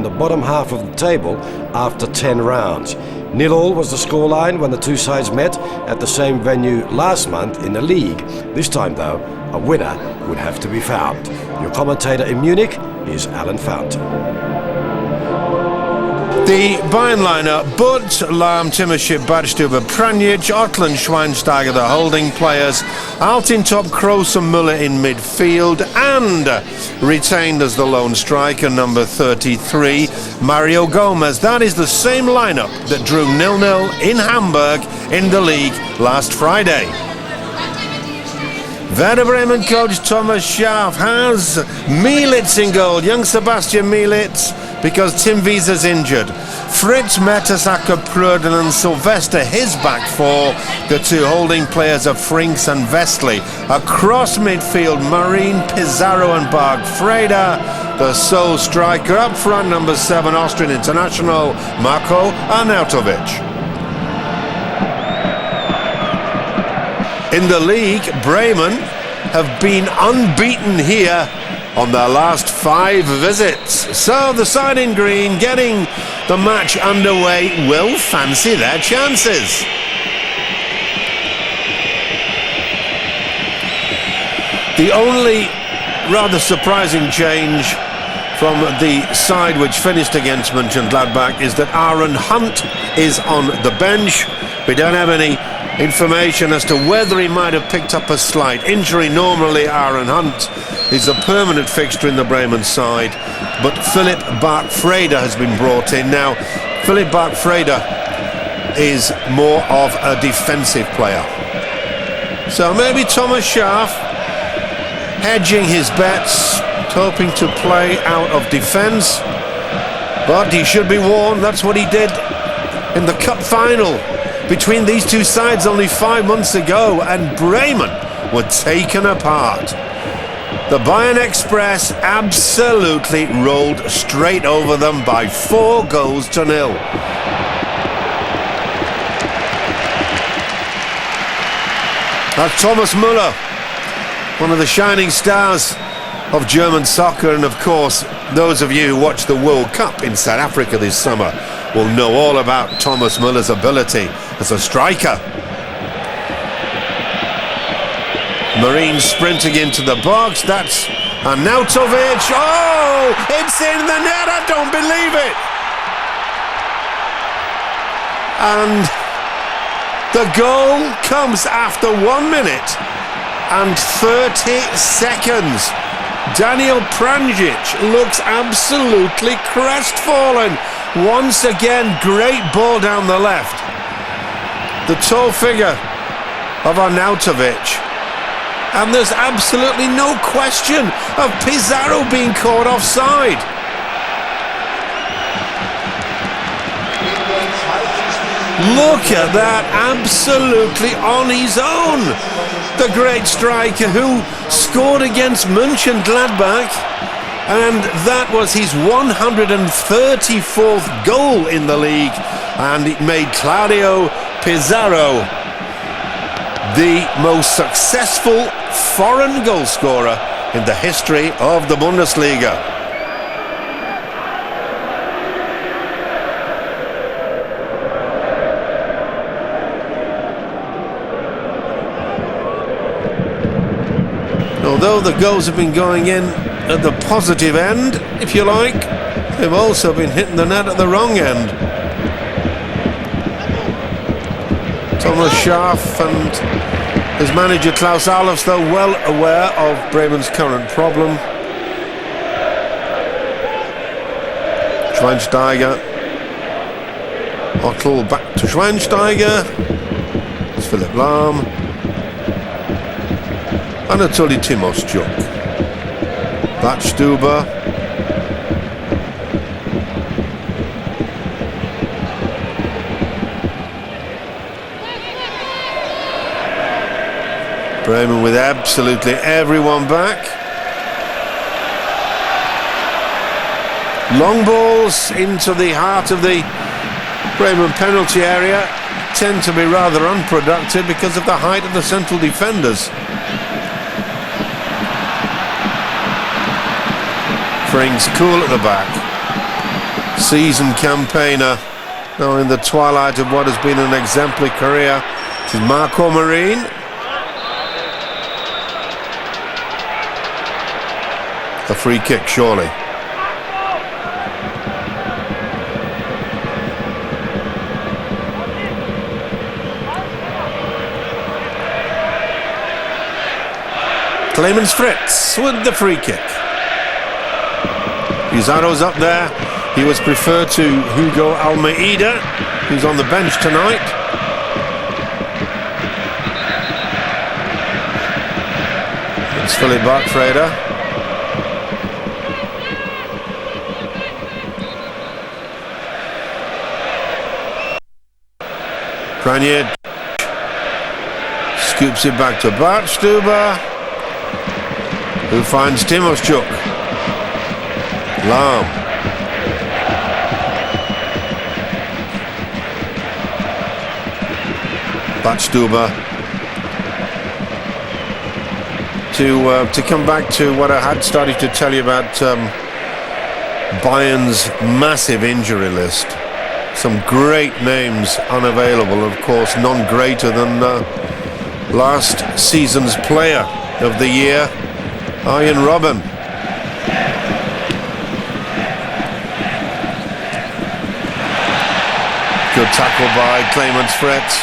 the bottom half of the table after 10 rounds. 0-0 was the scoreline when the two sides met at the same venue last month in the league. This time, though, a winner would have to be found. Your commentator in Munich is Alan Fountain. The Bayern lineup: Butt, Lahm, Timoship, Badstuber, Pranjic, Otland, Schweinsteiger, the holding players, Altintop, Kroos and Müller in midfield, and retained as the lone striker, number 33, Mario Gomez. That is the same lineup that drew 0-0 in Hamburg in the league last Friday. Werder Breman coach Thomas Schaaf has Mielitz in goal, young Sebastian Mielitz, because Tim Wieser's injured. Fritz, Mertesacker, Pröden and Sylvester, his back four. The two holding players are Frinks and Vestley. Across midfield, Marine, Pizarro and Barg Freda. The sole striker up front, number 7, Austrian international Marko Arnautovic. In the league, Breman have been unbeaten here on their last 5 visits. So the side in green, getting the match underway, will fancy their chances. The only rather surprising change from the side which finished against Mönchengladbach is that Aaron Hunt is on the bench. We don't have any information as to whether he might have picked up a slight injury. Normally Aaron Hunt is a permanent fixture in the Bremen side, but Philipp Bark-Freda has been brought in. Now, Philipp Bark-Freda is more of a defensive player, so maybe Thomas Schaaf hedging his bets, hoping to play out of defence, but he should be warned. That's what he did in the cup final between these two sides only 5 months ago, and Bremen were taken apart. The Bayern Express absolutely rolled straight over them by 4-0. That's Thomas Müller, one of the shining stars of German soccer, and of course those of you who watched the World Cup in South Africa this summer will know all about Thomas Müller's ability as a striker. Marine sprinting into the box. That's Arnautovic. Oh, it's in the net. I don't believe it. And the goal comes after 1 minute and 30 seconds. Daniel Pranjic looks absolutely crestfallen. Once again, great ball down the left. The tall figure of Arnautovic. And there's absolutely no question of Pizarro being caught offside. Look at that, absolutely on his own. The great striker who scored against Mönchengladbach, and that was his 134th goal in the league, and it made Claudio Pizarro the most successful foreign goal scorer in the history of the Bundesliga. Although the goals have been going in at the positive end, if you like, they've also been hitting the net at the wrong end. Thomas Schaaf and his manager Klaus Allofs, though, well aware of Bremen's current problem. Schweinsteiger. Ottel back to Schweinsteiger. It's Philipp Lahm. Anatoly Timoschuk. Badstuber. Bremen with absolutely everyone back. Long balls into the heart of the Bremen penalty area tend to be rather unproductive because of the height of the central defenders. Frings cool at the back. seasoned campaigner, now in the twilight of what has been an exemplary career. This is Marco Marin. A free kick, surely. Clemens Fritz with the free kick. Pizarro's up there. He was preferred to Hugo Almeida, who's on the bench tonight. It's Philip Bartfreder. Pranier scoops it back to Bartstuber, who finds Timoschuk. Lahm. Bartstuber. To come back to what I had started to tell you about Bayern's massive injury list. Some great names unavailable, of course, none greater than last season's player of the year, Arjen Robben. Good tackle by Clemens Fritz.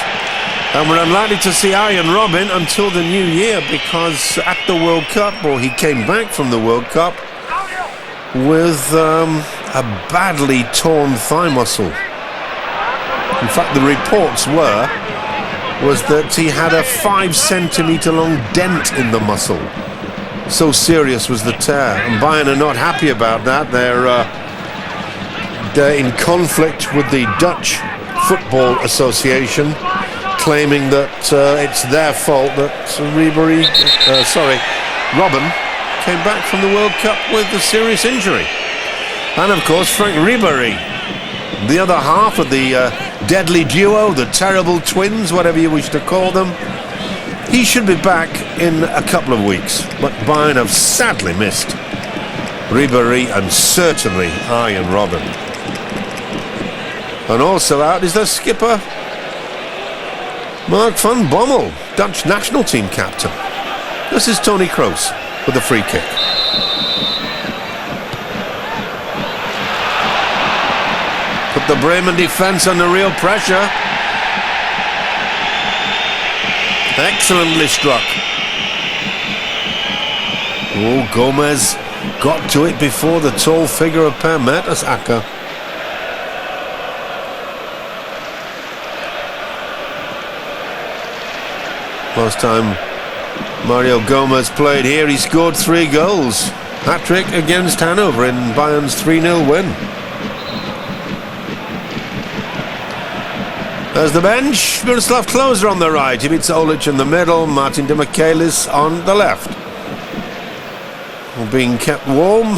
And we're unlikely to see Arjen Robben until the new year, because at the World Cup, or he came back from the World Cup with a badly torn thigh muscle. In fact, the reports was that he had a 5 centimetre long dent in the muscle. So serious was the tear, and Bayern are not happy about that. They're in conflict with the Dutch Football Association, claiming that it's their fault that Robben came back from the World Cup with a serious injury. And of course Frank Ribéry, the other half of the deadly duo, the terrible twins, whatever you wish to call them, he should be back in a couple of weeks, but Bayern have sadly missed Ribéry and certainly Arjen Robben. And also out is the skipper Mark van Bommel, Dutch national team captain. This is Tony Kroos with the free kick. Put the Breman defence under real pressure. Excellently struck. Oh, Gomez got to it before the tall figure of Per Mertesacker. Last time Mario Gomez played here, he scored 3 goals. Hat-trick against Hanover in Bayern's 3-0 win. There's the bench. Miroslav Klose on the right. He beats Olic in the middle. Martin de Michelis on the left. Being kept warm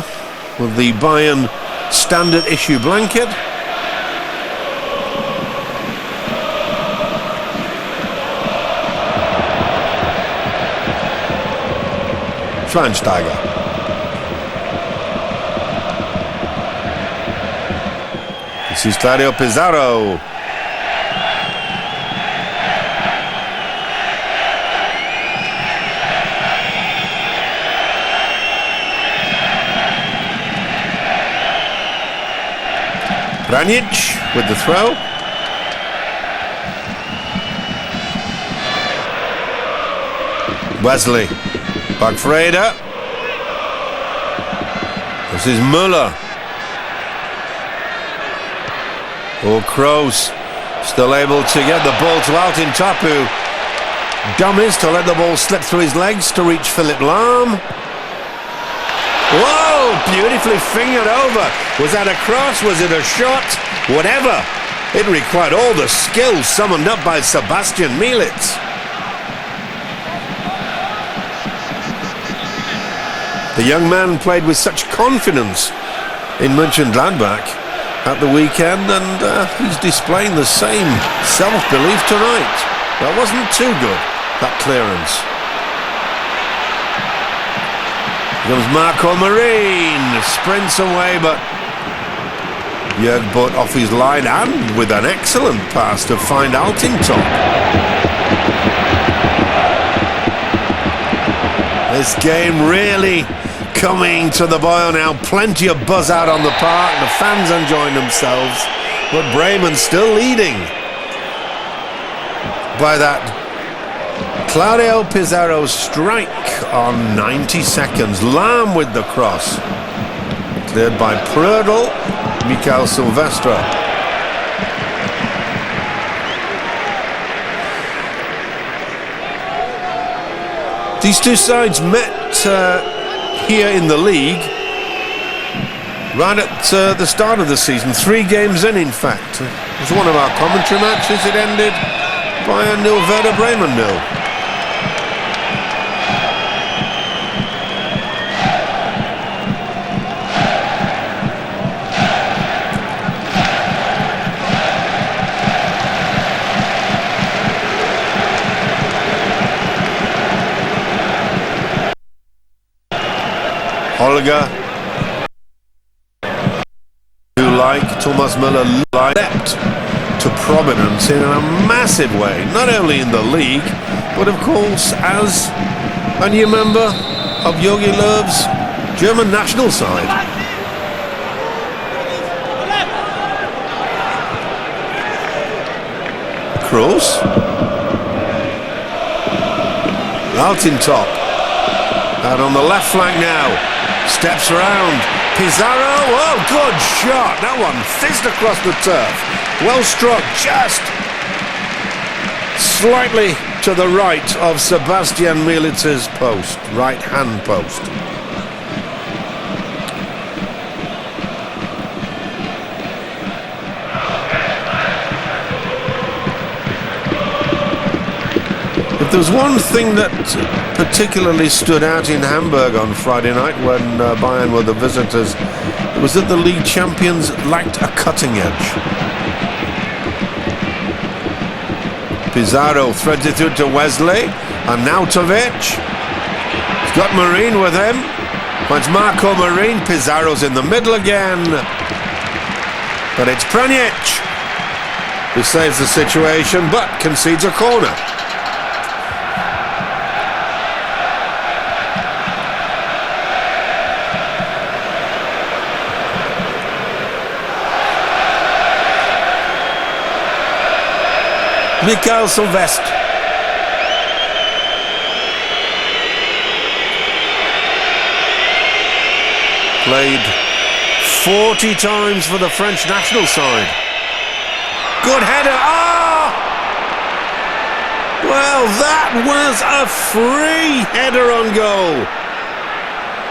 with the Bayern standard issue blanket. Schweinsteiger. This is Claudio Pizarro. Pranic with the throw. Wesley. Bartfreder. This is Müller. Oh, Kroos still able to get the ball to Altin Tapu. Dummies to let the ball slip through his legs to reach Philip Lahm. Whoa! Beautifully fingered over. Was that a cross? Was it a shot? Whatever. It required all the skill summoned up by Sebastian Mielitz. The young man played with such confidence in Mönchengladbach at the weekend, and he's displaying the same self-belief tonight. That wasn't too good, that clearance. Here comes Marco Marin, sprints away, but Jörg Butt off his line and with an excellent pass to find Altintop. This game really coming to the boil now. Plenty of buzz out on the park. The fans enjoying themselves. But Breman still leading by that Claudio Pizarro strike on 90 seconds. Lam with the cross. Cleared by Prödl, Mikael Silvestre. These two sides met here in the league right at the start of the season, 3 games in fact. It was one of our commentary matches. It ended Bayern 0, Werder Bremen 0. Holger, who like Thomas Müller, leapt to prominence in a massive way, not only in the league, but of course as a new member of Jogi Löw's German national side. Kroos, Altintop, out on the left flank now. Steps around, Pizarro, oh, good shot, that one fizzed across the turf, well struck, just slightly to the right of Sebastian Mielitz's post, right hand post. If there was one thing that particularly stood out in Hamburg on Friday night when Bayern were the visitors, it was that the league champions lacked a cutting edge. Pizarro threads it through to Wesley, and now Tovic. He's got Marine with him. Finds Marco Marine. Pizarro's in the middle again. But it's Pjanic who saves the situation, but concedes a corner. Mikael Silvestre. Played 40 times for the French national side. Good header. Oh! Well, that was a free header on goal.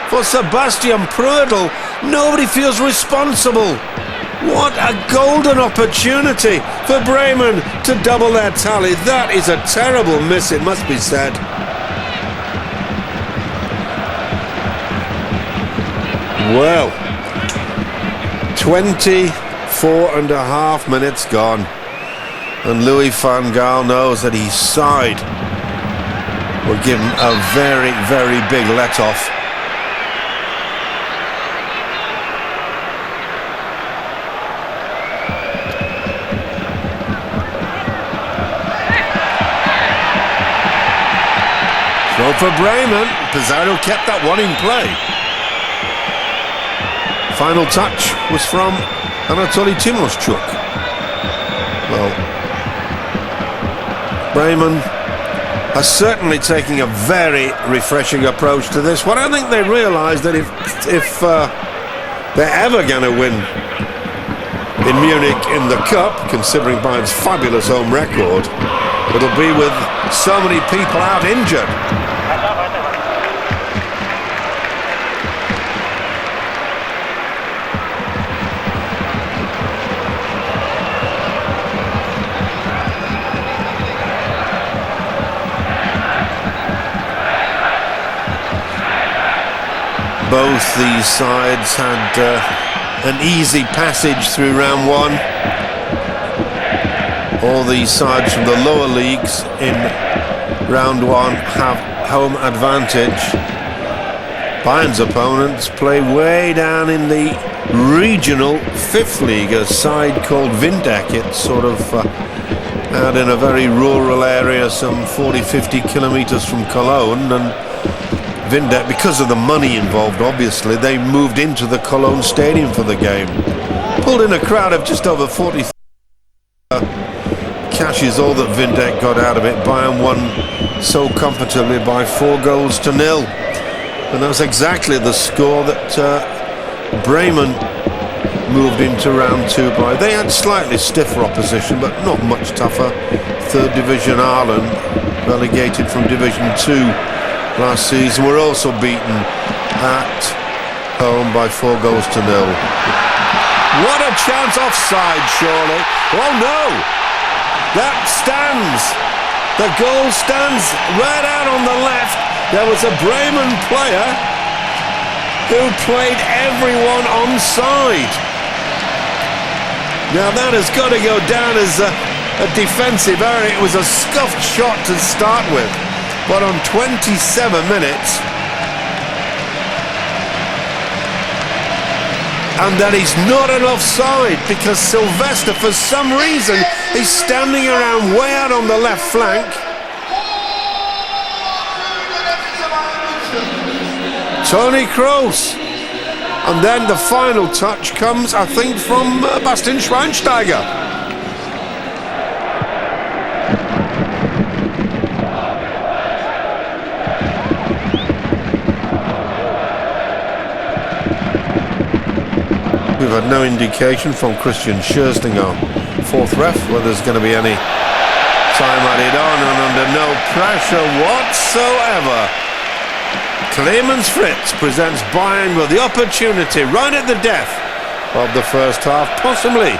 For Sebastian Prödl, nobody feels responsible. What a golden opportunity for Bremen to double their tally. That is a terrible miss, it must be said. Well, 24 and a half minutes gone, and Louis van Gaal knows that his side will give him a very, very big let-off. Throw for Bremen. Pizarro kept that one in play. Final touch was from Anatoly Timoschuk. Well, Bremen are certainly taking a very refreshing approach to this one. I think they realise that if they're ever going to win in Munich in the Cup, considering Bayern's fabulous home record, it'll be with so many people out injured. Both these sides had an easy passage through round one. All these sides from the lower leagues in round one have home advantage. Bayern's opponents play way down in the regional fifth league, a side called Windeck. It's sort of out in a very rural area, some 40-50 kilometers from Cologne, and Windeck, because of the money involved, obviously, they moved into the Cologne stadium for the game. Pulled in a crowd of just over 40. Cash is all that Windeck got out of it. Bayern won so comfortably by 4-0. And that was exactly the score that Breman moved into round 2 by. They had slightly stiffer opposition, but not much tougher. 3rd Division Ireland, relegated from Division 2 last season, were also beaten at home by 4-0. What a chance, offside, surely. Oh no! That stands. The goal stands right out on the left. There was a Breman player who played everyone onside. Now that has got to go down as a defensive error. It was a scuffed shot to start with, but on 27 minutes, and that is not an offside, because Sylvester, for some reason, is standing around way out on the left flank. Tony Kroos. And then the final touch comes, I think, from Bastian Schweinsteiger. We've had no indication from Christian Scherstling, our 4th ref, whether there's going to be any time added on, and under no pressure whatsoever, Clemens Fritz presents Bayern with the opportunity right at the death of the first half, possibly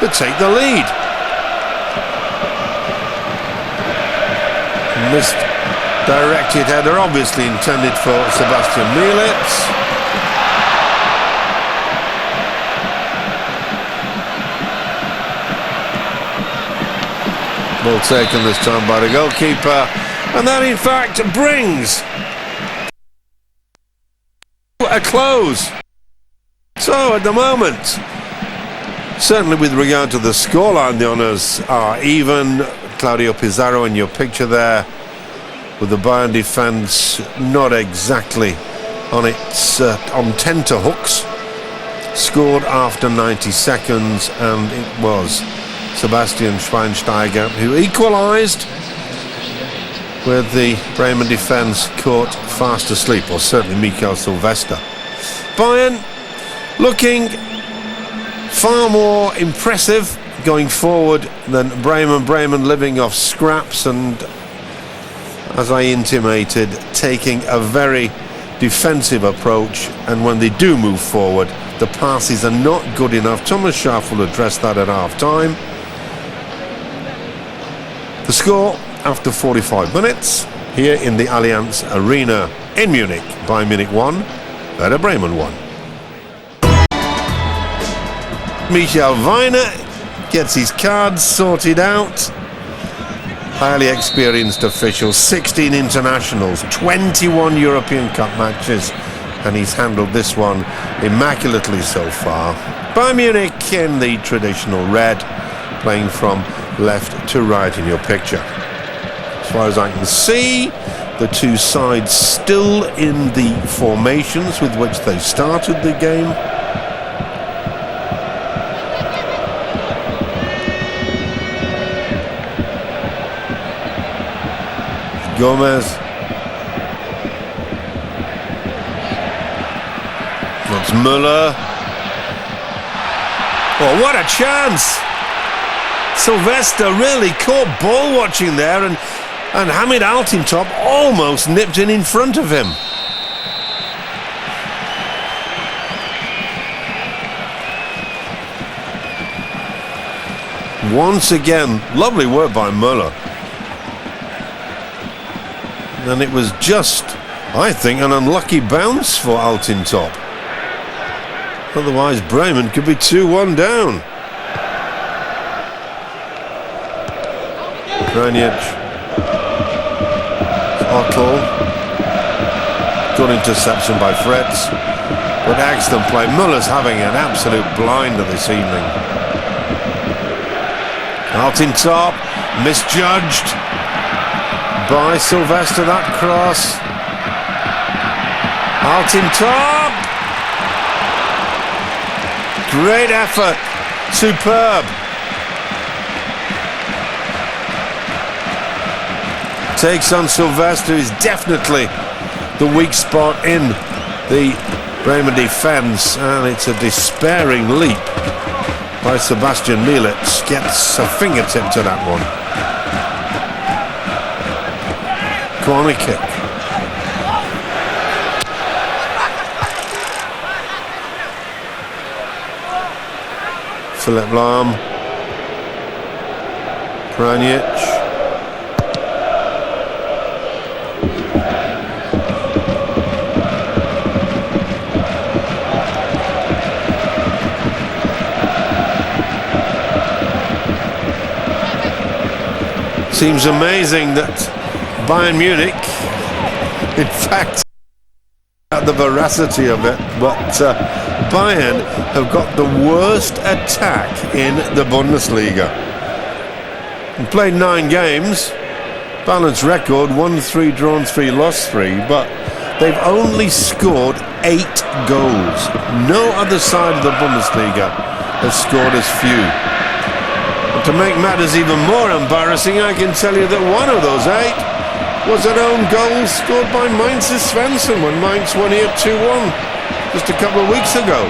to take the lead. Misdirected header, obviously intended for Sebastian Mielitz. Ball taken this time by the goalkeeper, and that in fact brings a close. So at the moment, certainly with regard to the scoreline, the honours are even. Claudio Pizarro in your picture there, with the Bayern defence not exactly on its on tenterhooks. Scored after 90 seconds, and it was Sebastian Schweinsteiger who equalised, with the Bremen defence caught fast asleep, or certainly Michael Sylvester. Bayern looking far more impressive going forward than Bremen. Bremen living off scraps and, as I intimated, taking a very defensive approach, and when they do move forward, the passes are not good enough. Thomas Schaaf will address that at half-time. The score after 45 minutes here in the Allianz Arena in Munich. Bayern Munich 1, Werder Bremen 1. Michael Weiner gets his cards sorted out. Highly experienced official, 16 internationals, 21 European Cup matches, and he's handled this one immaculately so far. Bayern Munich in the traditional red, playing from left to right in your picture. As far as I can see, the two sides still in the formations with which they started the game. Gomez. That's Müller. Oh, what a chance! Sylvester really caught ball watching there, and Hamid Altintop almost nipped in front of him. Once again, lovely work by Müller. And it was just, I think, an unlucky bounce for Altintop. Otherwise, Bremen could be 2-1 down. Kranic. Otto. Good interception by Fritz. But excellent play. Muller's having an absolute blinder this evening. Out in top, misjudged by Sylvester, that cross. Out in top. Great effort. Superb. Takes on Sylvester, who is definitely the weak spot in the Breman defence, and it's a despairing leap by Sebastian Mielitz. Gets a fingertip to that one. Corner kick. Philip Lahm. Pranjic. Seems amazing that Bayern Munich, in fact, at the veracity of it, but Bayern have got the worst attack in the Bundesliga. They played 9 games, balanced record, won 3, drawn 3, lost 3, but they've only scored 8 goals. No other side of the Bundesliga has scored as few. To make matters even more embarrassing, I can tell you that one of those 8 was an own goal scored by Mainz's Svensson when Mainz won here 2-1 just a couple of weeks ago.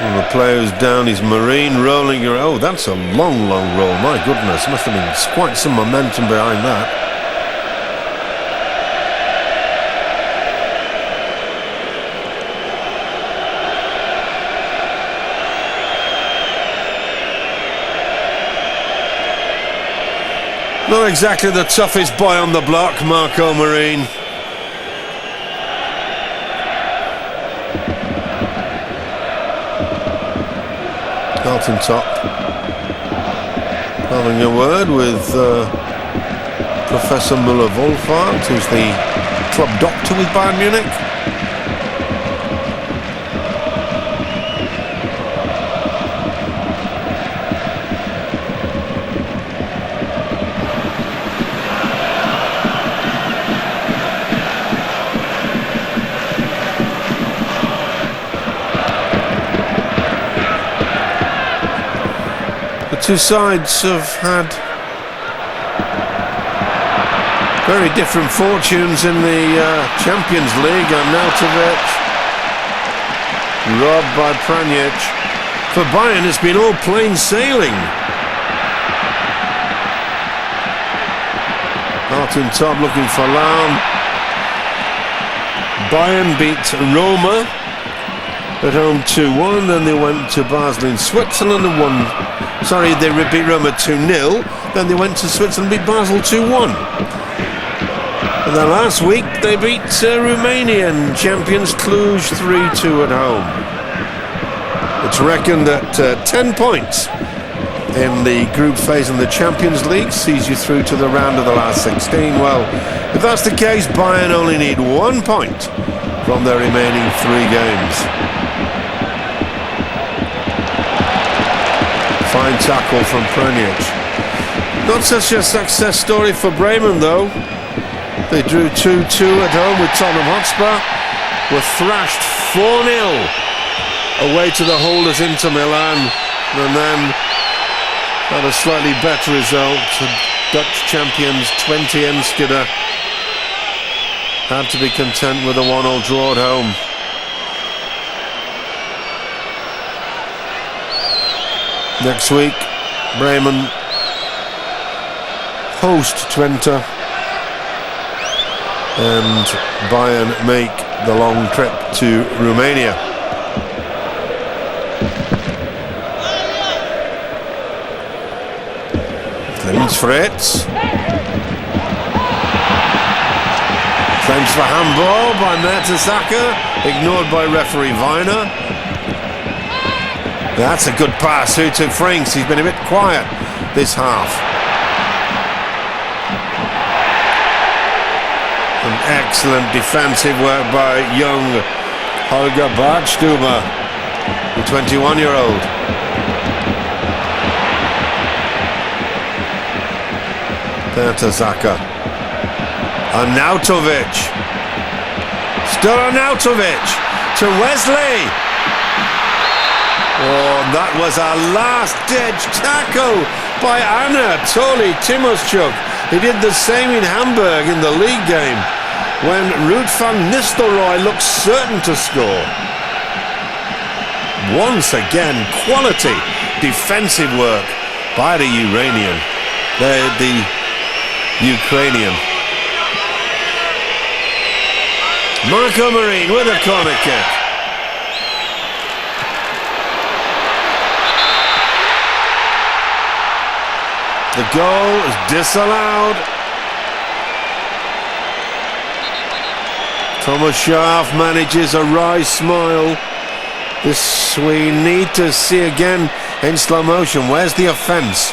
The player's down, he's Marine rolling. Oh, that's a long roll. My goodness, must have been quite some momentum behind that. Not exactly the toughest boy on the block, Marco Marine. Out in top, having a word with Professor Müller-Wohlfahrt, who's the club doctor with Bayern Munich. Two sides have had very different fortunes in the Champions League. Arnautovic robbed by Pranjic. For Bayern, it's been all plain sailing. Out in top, looking for Lahm. Bayern beat Roma at home 2-1. Then they went to Basel in Switzerland and won. Sorry, they beat Roma 2-0. Then they went to Switzerland and beat Basel 2-1. And then last week they beat Romanian champions Cluj 3-2 at home. It's reckoned that 10 points in the group phase in the Champions League sees you through to the round of the last 16. Well, if that's the case, Bayern only need 1 point from their remaining 3 games. Fine tackle from Pranjic. Not such a success story for Breman, though. They drew 2-2 at home with Tottenham Hotspur. Were thrashed 4-0 away to the holders Inter Milan, and then had a slightly better result. Dutch champions 20 Enschede had to be content with a 1-1 draw at home. Next week, Bremen host Twente, and Bayern make the long trip to Romania. Clemens Fritz. Claims for handball by Mertesacker, ignored by referee Werner. That's a good pass through to Franks. He's been a bit quiet this half. An excellent defensive work by young Holger Bartstuber, the 21-year-old. Mertesacker. Arnautovic. Still Arnautovic to Wesley. Oh, that was a last-ditch tackle by Anatoly Timoschuk. He did the same in Hamburg in the league game when Ruud van Nistelrooy looked certain to score. Once again, quality defensive work by the Ukrainian. Marco Marin with a corner kick. The goal is disallowed. Thomas Schaaf manages a wry smile. This we need to see again in slow motion. Where's the offence?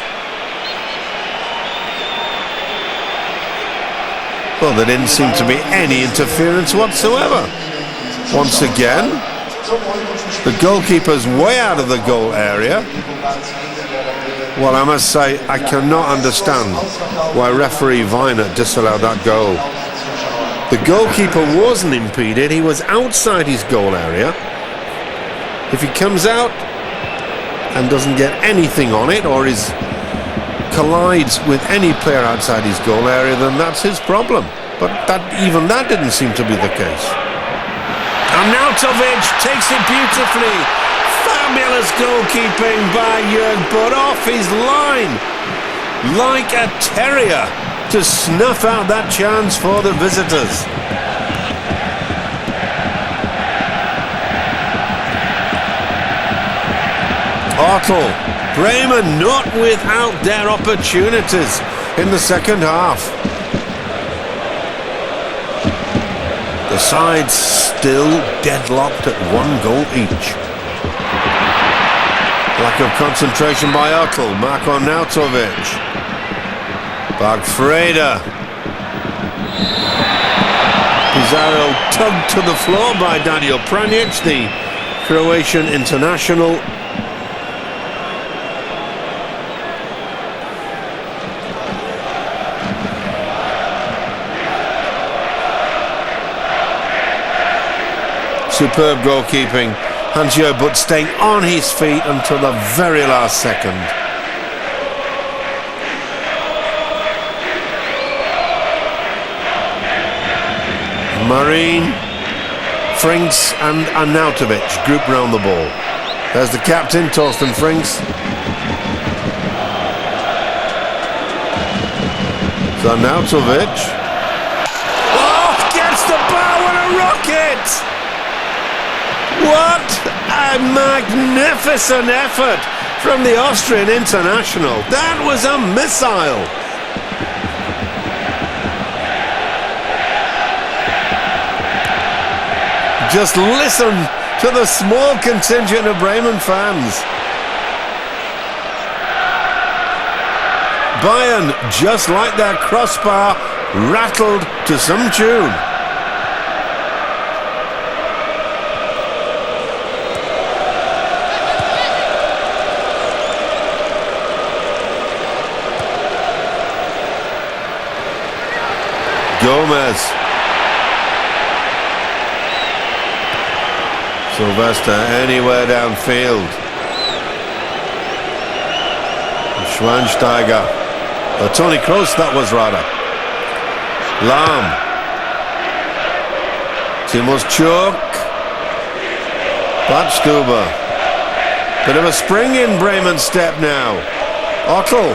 Well, there didn't seem to be any interference whatsoever. Once again, the goalkeeper's way out of the goal area. Well, I must say, I cannot understand why referee Werner disallowed that goal. The goalkeeper wasn't impeded, he was outside his goal area. If he comes out and doesn't get anything on it, or collides with any player outside his goal area, then that's his problem. But even that didn't seem to be the case. Arnautovic takes it beautifully. Fabulous goalkeeping by Jörg, but off his line like a terrier to snuff out that chance for the visitors. Otto, Breman not without their opportunities in the second half. The sides still deadlocked at 1 goal each. Lack of concentration by Otto, Marko Arnautovic. Bagfreda. Pizarro tugged to the floor by Daniel Pranjic, the Croatian international. Superb goalkeeping, Hans-Jörg Butt staying on his feet until the very last second. Marin, Franks and Arnautovic group round the ball. There's the captain, Torsten Franks. Arnautovic. Oh, gets the bar, what a rocket! What a magnificent effort from the Austrian international. That was a missile. Just listen to the small contingent of Bremen fans. Bayern, just like their crossbar, rattled to some tune. Gomez. Sylvester anywhere downfield. Schweinsteiger. Tony Kroos that was rather. Lahm. Timoschuk. Bartstuber. Bit of a spring in Bremen step now. Otto.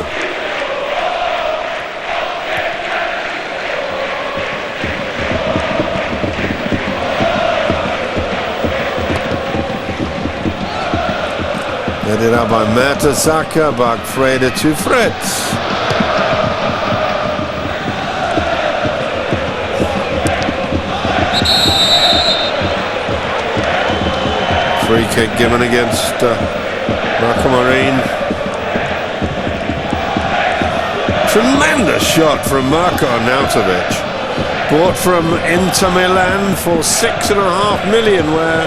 Headed out by Mertesacker, Bagfreda to Fritz. kick given against Marine. Tremendous shot from Marko Arnautovic, bought from Inter Milan for $6.5 million, where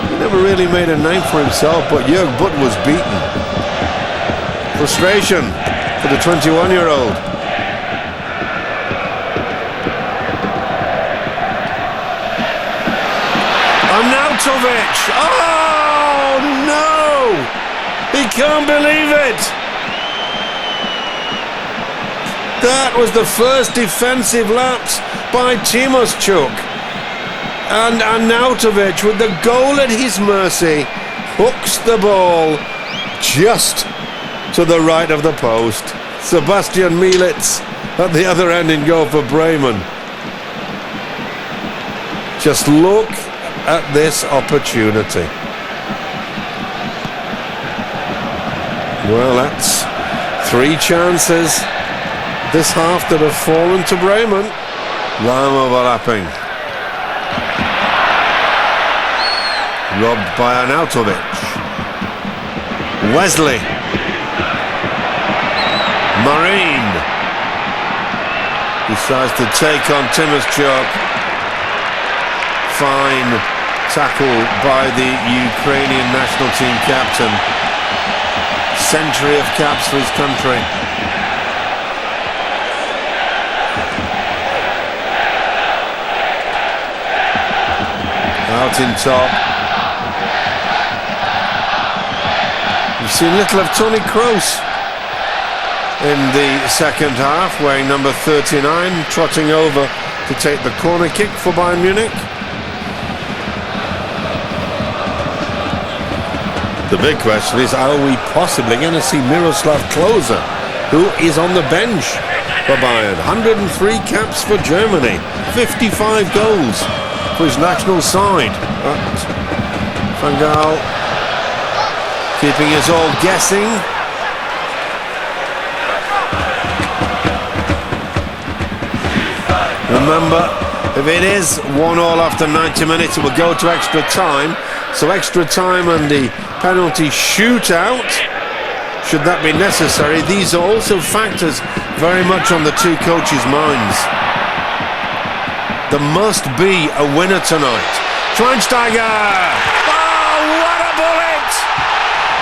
he never really made a name for himself, but Jörg Butt was beaten. Frustration for the 21-year-old. Arnautovic! Oh no! He can't believe it! That was the first defensive lapse by Timoschuk. And Arnautovic, with the goal at his mercy, hooks the ball just to the right of the post. Sebastian Mielitz at the other end in goal for Breman. Just look at this opportunity. Well, that's 3 chances this half that have fallen to Breman. Line overlapping. Robbed by Arnautovic. Wesley. Marine decides to take on Timoschuk. Fine tackle by the Ukrainian national team captain. Century of caps for his country. Out in top. We've seen little of Toni Kroos in the second half, wearing number 39, trotting over to take the corner kick for Bayern Munich. The big question is, are we possibly going to see Miroslav Klose, who is on the bench for Bayern? 103 caps for Germany, 55 goals for his national side. But Van Gaal keeping us all guessing. Remember, if it is 1-1 after 90 minutes, it will go to extra time. So extra time and the penalty shootout, should that be necessary. These are also factors very much on the two coaches' minds. There must be a winner tonight. Schweinsteiger! Oh, what a bullet!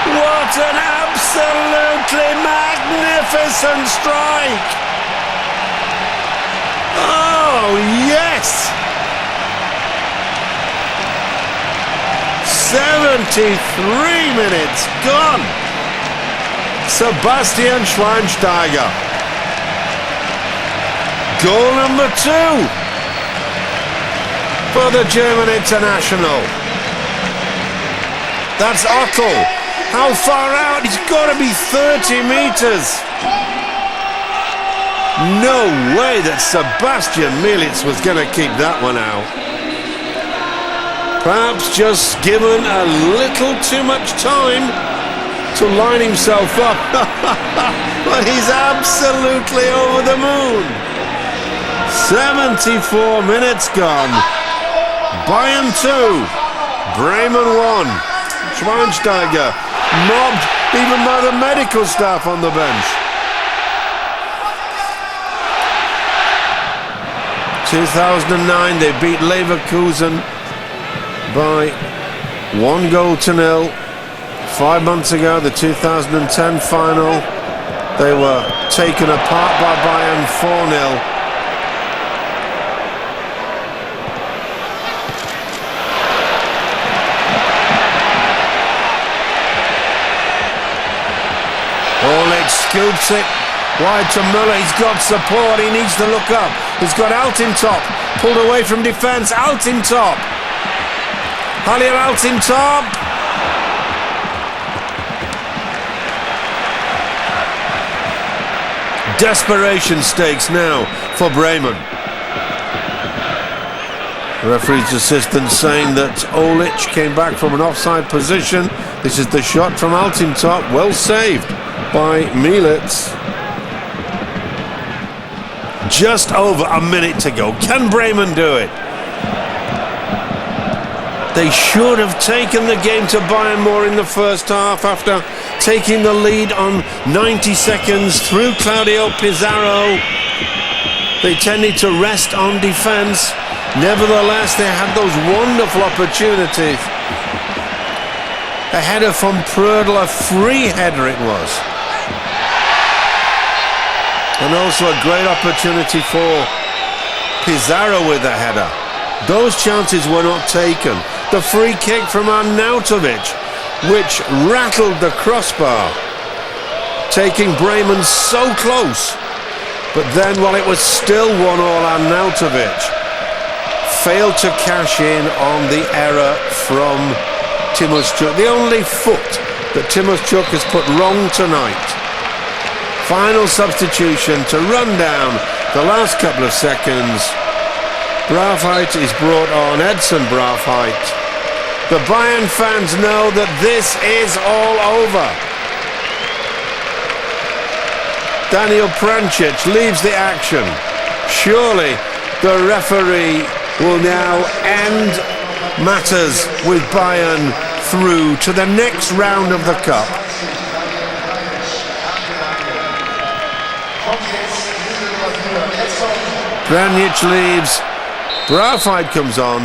What an absolutely magnificent strike! Oh, yes! 73 minutes gone. Sebastian Schweinsteiger. Goal number 2 for the German international. That's Otto. How far out? He's got to be 30 meters. No way that Sebastian Mielitz was going to keep that one out. Perhaps just given a little too much time to line himself up. But he's absolutely over the moon. 74 minutes gone. Bayern 2, Breman 1. Schweinsteiger mobbed even by the medical staff on the bench. 2009 they beat Leverkusen by 1-0. 5 months ago, the 2010 final, they were taken apart by Bayern 4-0. Scoops it wide to Müller. He's got support. He needs to look up. He's got Altintop pulled away from defence. Altintop. Halil Altintop. Desperation stakes now for Breman. Referee's assistant saying that Olic came back from an offside position. This is the shot from Altintop. Well saved by Mielitz. Just over a minute to go. Can Breman do it? They should have taken the game to Bayern more in the first half after taking the lead on 90 seconds through Claudio Pizarro. They tended to rest on defence. Nevertheless, they had those wonderful opportunities. A header from Prödl, a free header it was. And also a great opportunity for Pizarro with a header. Those chances were not taken. The free kick from Arnautovic, which rattled the crossbar, taking Breman so close. But then, while it was still 1-1, Arnautovic failed to cash in on the error from Timoschuk. The only foot that Timoschuk has put wrong tonight. Final substitution to run down the last couple of seconds. Braafheid is brought on, Edson Braafheid. The Bayern fans know that this is all over. Daniel Prancic leaves the action. Surely the referee will now end matters with Bayern through to the next round of the Cup. Prancic leaves. Braafheid comes on.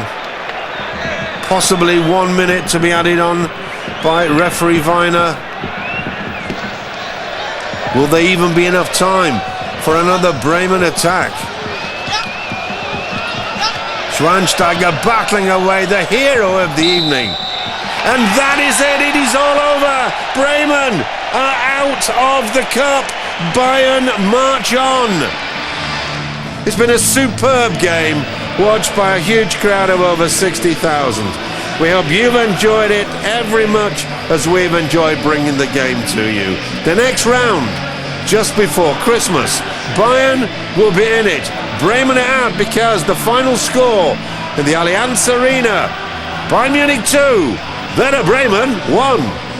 Possibly 1 minute to be added on by referee Weiner. Will there even be enough time for another Breman attack? Schweinsteiger battling away, the hero of the evening. And that is it, it is all over. Breman are out of the Cup. Bayern march on. It's been a superb game, watched by a huge crowd of over 60,000. We hope you've enjoyed it every much as we've enjoyed bringing the game to you. The next round, just before Christmas, Bayern will be in it. Bremen are out because the final score in the Allianz Arena, Bayern Munich 2, Werder Bremen 1.